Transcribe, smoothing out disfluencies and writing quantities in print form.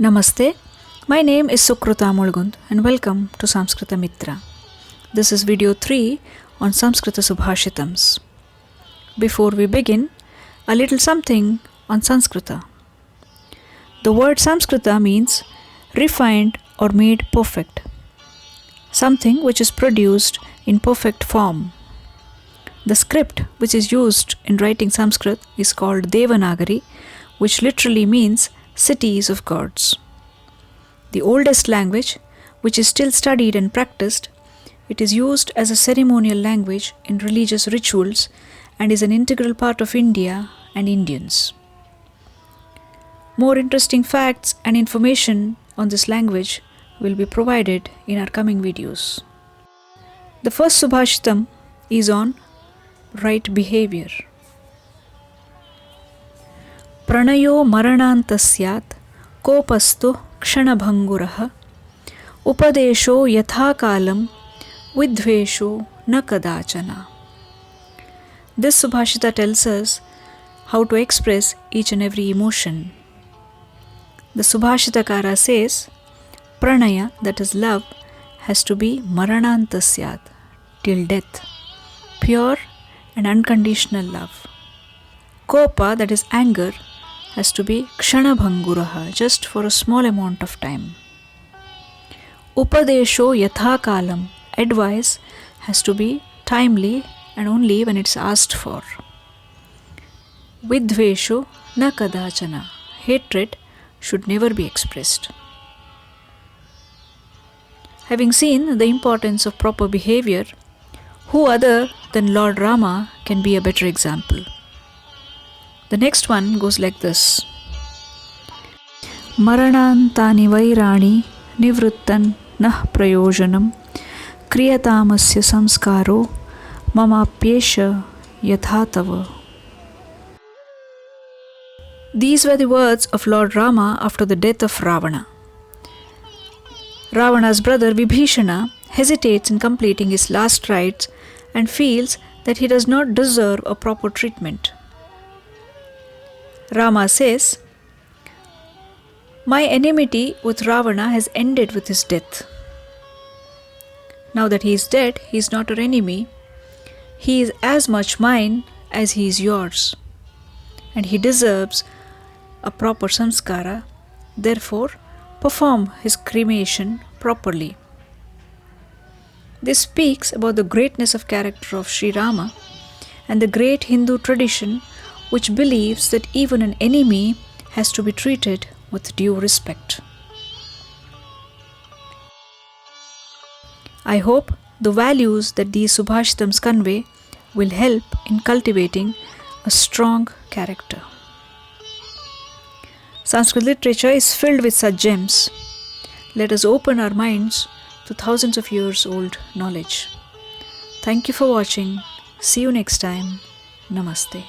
Namaste, my name is Sukruta Mulgund and welcome to Samskrita Mitra. This is video 3 on Samskrita Subhashitams. Before we begin, a little something on Sanskrita. The word Samskrita means refined or made perfect, something which is produced in perfect form. The script which is used in writing Sanskrit is called Devanagari, which literally means cities of gods. The oldest language, which is still studied and practiced, it is used as a ceremonial language in religious rituals and is an integral part of India and Indians. More interesting facts and information on this language will be provided in our coming videos. The first Subhashitam is on right behavior. Pranayo maranantasyat kopastu kshanabhangurah upadesho yathakalam vidvesho na kadachana. This Subhashita tells us how to express each and every emotion. The Subhashitakara says, Pranaya, that is love, has to be maranantasyat, till death, pure and unconditional love. Kopa, that is anger, has to be kshanabhanguraha, just for a small amount of time. Upadesho yathakalam, advice has to be timely and only when it's asked for. Vidvesho na kadachana, hatred should never be expressed. Having seen the importance of proper behavior, who other than Lord Rama can be a better example? The next one goes like this. Maranantani vairani nivrittan nah prayojanam kriyatamasya samskaro mamapyesha yathatava. These were the words of Lord Rama after the death of Ravana. Ravana's brother Vibhishana hesitates in completing his last rites and feels that he does not deserve a proper treatment. Rama says, my enmity with Ravana has ended with his death. Now that he is dead, he is not our enemy. He is as much mine as he is yours. And he deserves a proper samskara. Therefore, perform his cremation properly. This speaks about the greatness of character of Sri Rama and the great Hindu tradition which believes that even an enemy has to be treated with due respect. I hope the values that these Subhashitams convey will help in cultivating a strong character. Sanskrit literature is filled with such gems. Let us open our minds to thousands of years old knowledge. Thank you for watching. See you next time. Namaste.